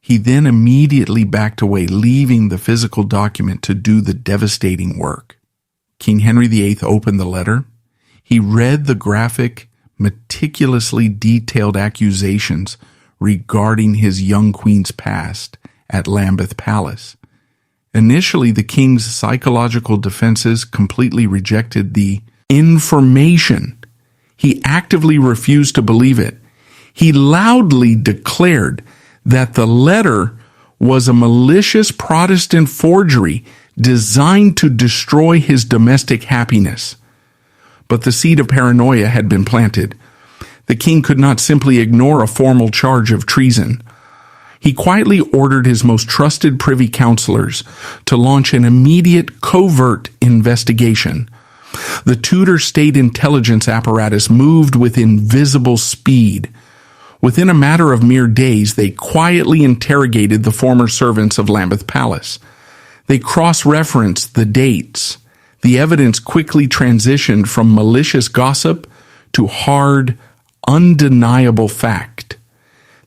He then immediately backed away, leaving the physical document to do the devastating work. King Henry VIII opened the letter. He read the graphic, meticulously detailed accusations regarding his young queen's past at Lambeth Palace. Initially, the king's psychological defenses completely rejected the information. He actively refused to believe it. He loudly declared that the letter was a malicious Protestant forgery designed to destroy his domestic happiness. But the seed of paranoia had been planted. The king could not simply ignore a formal charge of treason. He quietly ordered his most trusted privy counselors to launch an immediate covert investigation. The Tudor state intelligence apparatus moved with invisible speed. Within a matter of mere days, they quietly interrogated the former servants of Lambeth Palace. They cross-referenced the dates. The evidence quickly transitioned from malicious gossip to hard, undeniable fact.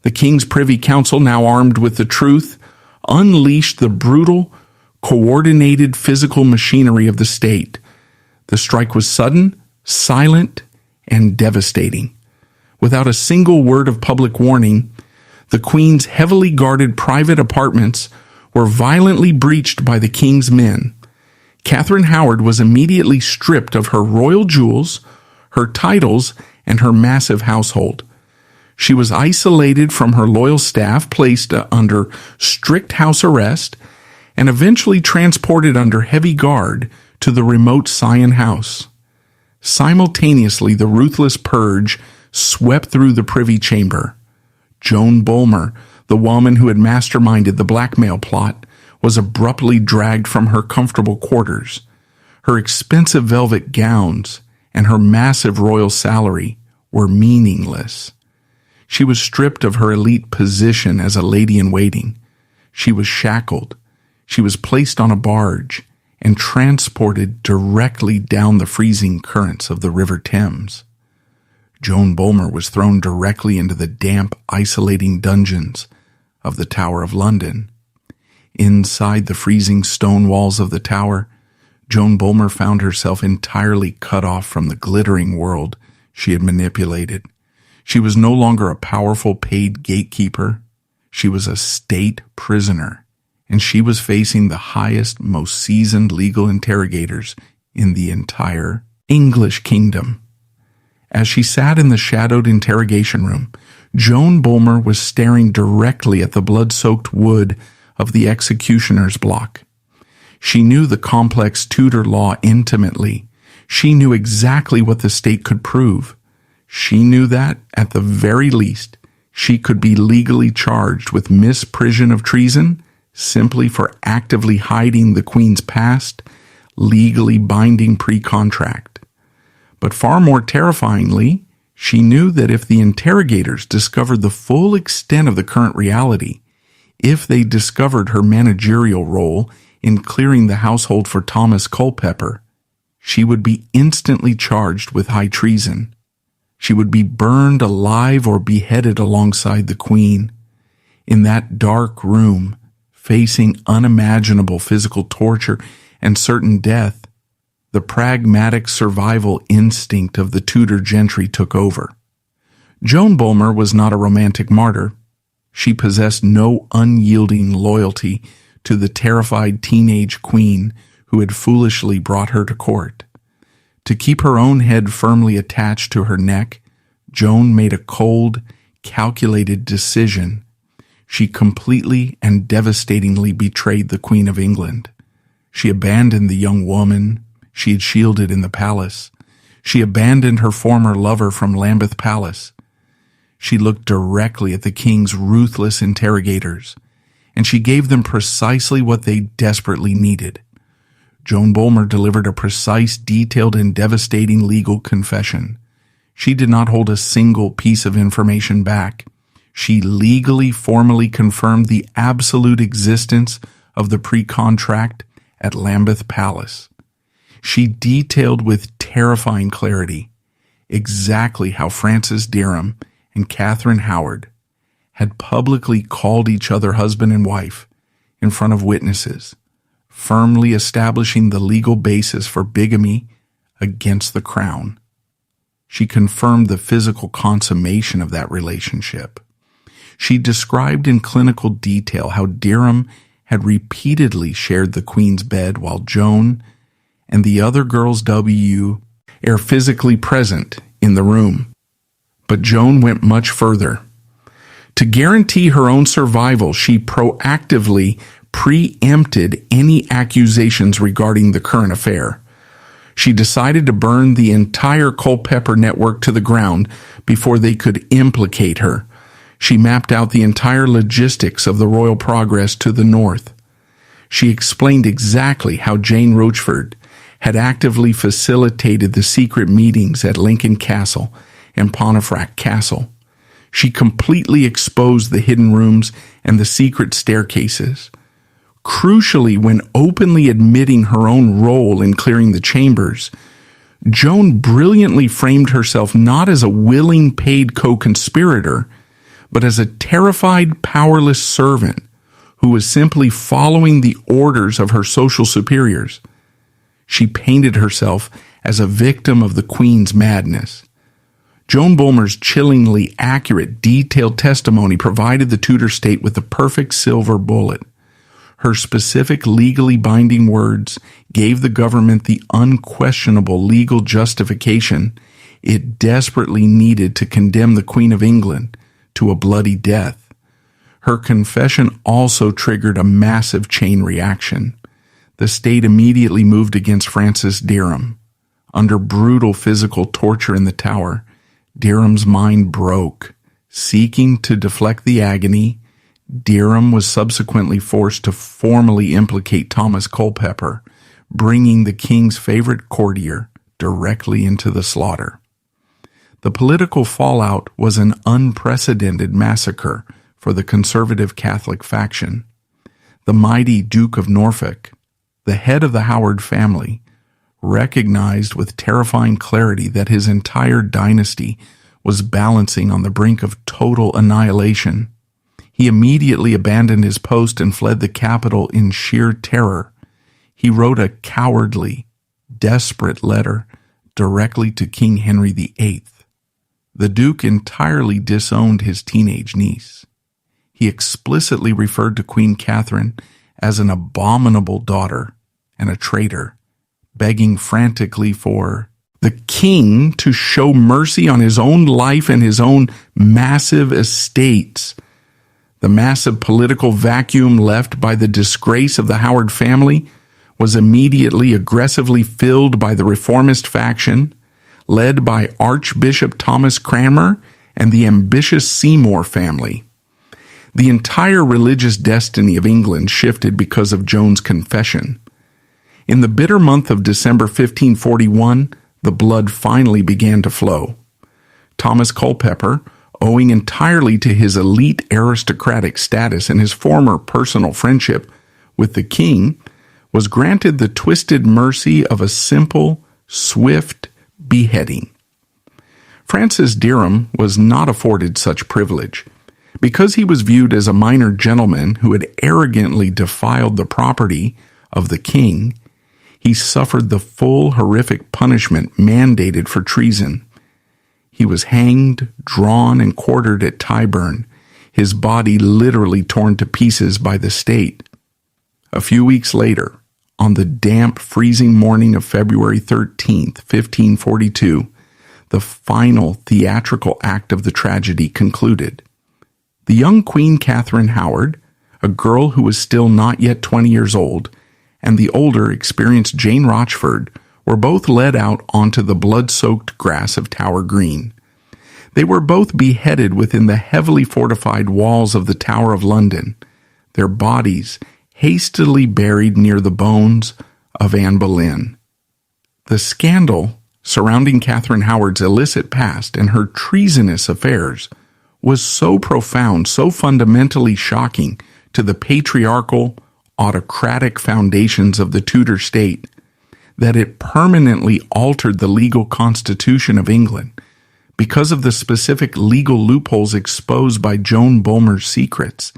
The king's privy council, now armed with the truth, unleashed the brutal, coordinated physical machinery of the state. The strike was sudden, silent, and devastating. Without a single word of public warning, the queen's heavily guarded private apartments were violently breached by the king's men. Catherine Howard was immediately stripped of her royal jewels, her titles, and her massive household. She was isolated from her loyal staff, placed under strict house arrest, and eventually transported under heavy guard to the remote Sion house. Simultaneously, the ruthless purge swept through the privy chamber. Joan Bulmer, the woman who had masterminded the blackmail plot, was abruptly dragged from her comfortable quarters. Her expensive velvet gowns and her massive royal salary were meaningless. She was stripped of her elite position as a lady-in-waiting. She was shackled. She was placed on a barge and transported directly down the freezing currents of the River Thames. Joan Bulmer was thrown directly into the damp, isolating dungeons of the Tower of London. Inside the freezing stone walls of the tower, Joan Bulmer found herself entirely cut off from the glittering world she had manipulated. She was no longer a powerful paid gatekeeper. She was a state prisoner, and she was facing the highest, most seasoned legal interrogators in the entire English kingdom. As she sat in the shadowed interrogation room, Joan Bulmer was staring directly at the blood-soaked wood of the executioner's block. She knew the complex Tudor law intimately. She knew exactly what the state could prove. She knew that, at the very least, she could be legally charged with misprision of treason simply for actively hiding the Queen's past, legally binding pre-contract. But far more terrifyingly, she knew that if the interrogators discovered the full extent of the current reality, if they discovered her managerial role in clearing the household for Thomas Culpeper, she would be instantly charged with high treason. She would be burned alive or beheaded alongside the Queen. In that dark room, facing unimaginable physical torture and certain death, the pragmatic survival instinct of the Tudor gentry took over. Joan Bulmer was not a romantic martyr. She possessed no unyielding loyalty to the terrified teenage queen who had foolishly brought her to court. To keep her own head firmly attached to her neck, Joan made a cold, calculated decision. She completely and devastatingly betrayed the Queen of England. She abandoned the young woman she had shielded in the palace. She abandoned her former lover from Lambeth Palace. She looked directly at the king's ruthless interrogators, and she gave them precisely what they desperately needed. Joan Bulmer delivered a precise, detailed, and devastating legal confession. She did not hold a single piece of information back. She legally, formally confirmed the absolute existence of the pre-contract at Lambeth Palace. She detailed with terrifying clarity exactly how Francis Dereham and Catherine Howard had publicly called each other husband and wife in front of witnesses, firmly establishing the legal basis for bigamy against the crown. she confirmed the physical consummation of that relationship. She described in clinical detail how Dereham had repeatedly shared the Queen's bed while Joan and the other girls are physically present in the room. But Joan went much further. To guarantee her own survival, she proactively preempted any accusations regarding the current affair. She decided to burn the entire Culpeper network to the ground before they could implicate her. She mapped out the entire logistics of the royal progress to the north. She explained exactly how Jane Rochford had actively facilitated the secret meetings at Lincoln Castle and Pontefract Castle. She completely exposed the hidden rooms and the secret staircases. Crucially, when openly admitting her own role in clearing the chambers, Joan brilliantly framed herself not as a willing paid co-conspirator, but as a terrified, powerless servant who was simply following the orders of her social superiors. She painted herself as a victim of the Queen's madness. Joan Bulmer's chillingly accurate, detailed testimony provided the Tudor state with the perfect silver bullet. Her specific, legally binding words gave the government the unquestionable legal justification it desperately needed to condemn the Queen of England to a bloody death. Her confession also triggered a massive chain reaction. The state immediately moved against Francis Dereham. Under brutal physical torture in the Tower, Dereham's mind broke. Seeking to deflect the agony, Dereham was subsequently forced to formally implicate Thomas Culpeper, bringing the king's favorite courtier directly into the slaughter. The political fallout was an unprecedented massacre for the conservative Catholic faction. The mighty Duke of Norfolk, the head of the Howard family, recognized with terrifying clarity that his entire dynasty was balancing on the brink of total annihilation. He immediately abandoned his post and fled the capital in sheer terror. He wrote a cowardly, desperate letter directly to King Henry VIII. The Duke entirely disowned his teenage niece. He explicitly referred to Queen Catherine as an abominable daughter and a traitor, begging frantically for the king to show mercy on his own life and his own massive estates. The massive political vacuum left by the disgrace of the Howard family was immediately aggressively filled by the reformist faction, led by Archbishop Thomas Cranmer and the ambitious Seymour family. The entire religious destiny of England shifted because of Joan's confession. In the bitter month of December 1541, the blood finally began to flow. Thomas Culpeper, owing entirely to his elite aristocratic status and his former personal friendship with the king, was granted the twisted mercy of a simple, swift beheading. Francis Dereham was not afforded such privilege. Because he was viewed as a minor gentleman who had arrogantly defiled the property of the king, he suffered the full horrific punishment mandated for treason. He was hanged, drawn, and quartered at Tyburn, his body literally torn to pieces by the state. A few weeks later, on the damp, freezing morning of February 13th, 1542, the final theatrical act of the tragedy concluded. The young Queen Catherine Howard, a girl who was still not yet 20 years old, and the older, experienced Jane Rochford were both led out onto the blood-soaked grass of Tower Green. They were both beheaded within the heavily fortified walls of the Tower of London, their bodies hastily buried near the bones of Anne Boleyn. The scandal surrounding Catherine Howard's illicit past and her treasonous affairs was so profound, so fundamentally shocking to the patriarchal, autocratic foundations of the Tudor state that it permanently altered the legal constitution of England. Because of the specific legal loopholes exposed by Joan Bulmer's secrets,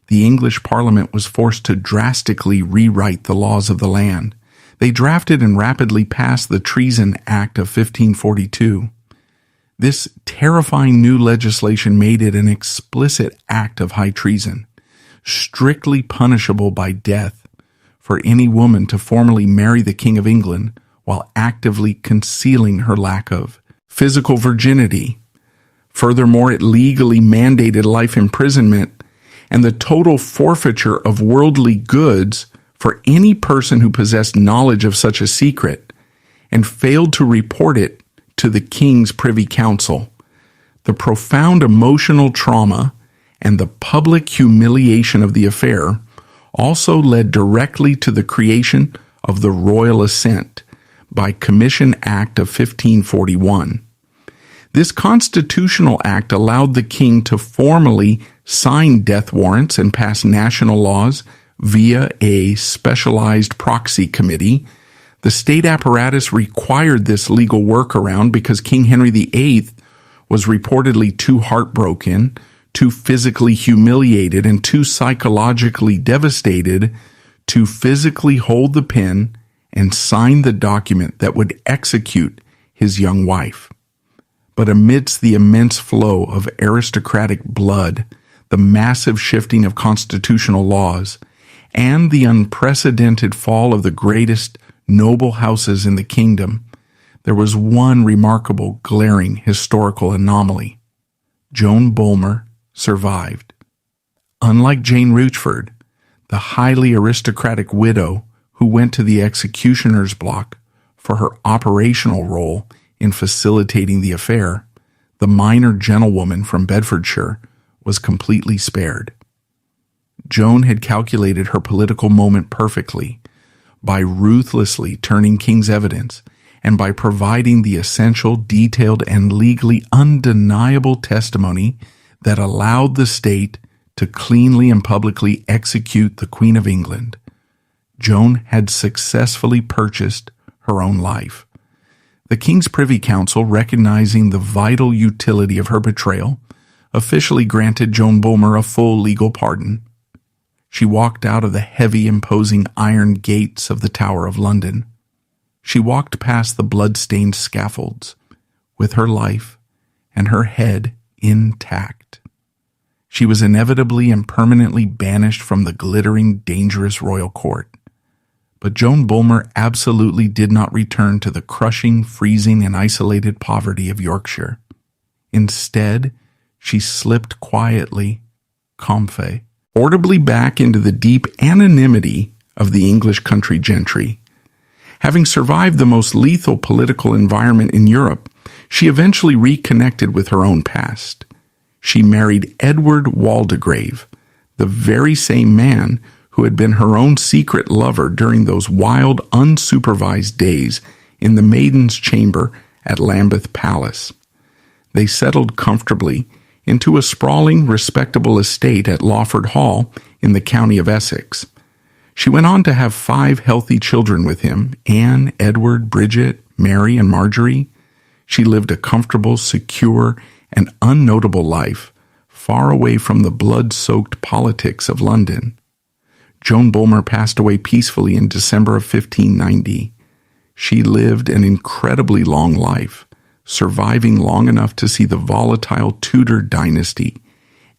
the English Parliament was forced to drastically rewrite the laws of the land. They drafted and rapidly passed the Treason Act of 1542. This terrifying new legislation made it an explicit act of high treason, strictly punishable by death, for any woman to formally marry the King of England while actively concealing her lack of physical virginity. Furthermore, it legally mandated life imprisonment and the total forfeiture of worldly goods for any person who possessed knowledge of such a secret and failed to report it to the King's Privy Council. The profound emotional trauma and the public humiliation of the affair also led directly to the creation of the Royal Assent by Commission Act of 1541. This constitutional act allowed the king to formally sign death warrants and pass national laws via a specialized proxy committee. The state apparatus required this legal workaround because King Henry VIII was reportedly too heartbroken, too physically humiliated, and too psychologically devastated to physically hold the pen and sign the document that would execute his young wife. But amidst the immense flow of aristocratic blood, the massive shifting of constitutional laws, and the unprecedented fall of the greatest noble houses in the kingdom, there was one remarkable, glaring historical anomaly. Joan Bulmer survived. Unlike Jane Rochford, the highly aristocratic widow who went to the executioner's block for her operational role in facilitating the affair, the minor gentlewoman from Bedfordshire was completely spared. Joan had calculated her political moment perfectly by ruthlessly turning King's evidence and by providing the essential, detailed, and legally undeniable testimony that allowed the state to cleanly and publicly execute the Queen of England. Joan had successfully purchased her own life. The King's Privy Council, recognizing the vital utility of her betrayal, officially granted Joan Bulmer a full legal pardon. She walked out of the heavy, imposing iron gates of the Tower of London. She walked past the blood-stained scaffolds, with her life and her head intact. She was inevitably and permanently banished from the glittering, dangerous royal court. But Joan Bulmer absolutely did not return to the crushing, freezing, and isolated poverty of Yorkshire. Instead, she slipped quietly, comfy, audibly back into the deep anonymity of the English country gentry. Having survived the most lethal political environment in Europe, she eventually reconnected with her own past. She married Edward Waldegrave, the very same man who had been her own secret lover during those wild, unsupervised days in the maiden's chamber at Lambeth Palace. They settled comfortably into a sprawling, respectable estate at Lawford Hall in the county of Essex. She went on to have 5 healthy children with him: Anne, Edward, Bridget, Mary, and Marjorie. She lived a comfortable, secure, and unnotable life, far away from the blood-soaked politics of London. Joan Bulmer passed away peacefully in December of 1590. She lived an incredibly long life, surviving long enough to see the volatile Tudor dynasty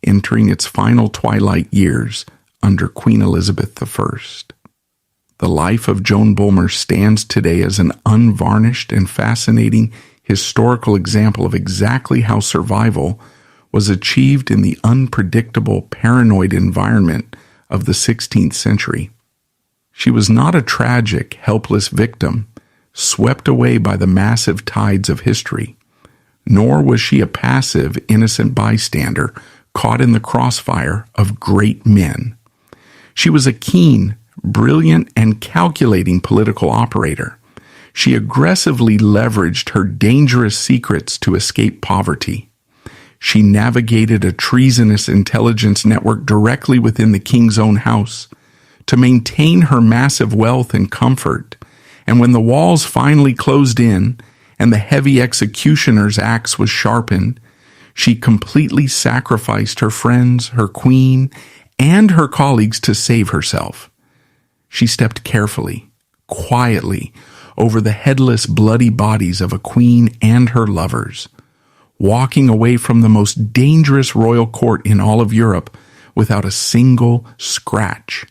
entering its final twilight years under Queen Elizabeth I. The life of Joan Bulmer stands today as an unvarnished and fascinating historical example of exactly how survival was achieved in the unpredictable, paranoid environment of the 16th century. She was not a tragic, helpless victim, swept away by the massive tides of history, nor was she a passive, innocent bystander caught in the crossfire of great men. She was a keen, brilliant, and calculating political operator. She aggressively leveraged her dangerous secrets to escape poverty. She navigated a treasonous intelligence network directly within the king's own house to maintain her massive wealth and comfort. And when the walls finally closed in and the heavy executioner's axe was sharpened, she completely sacrificed her friends, her queen, and her colleagues to save herself. She stepped carefully, quietly, over the headless, bloody bodies of a queen and her lovers, walking away from the most dangerous royal court in all of Europe without a single scratch.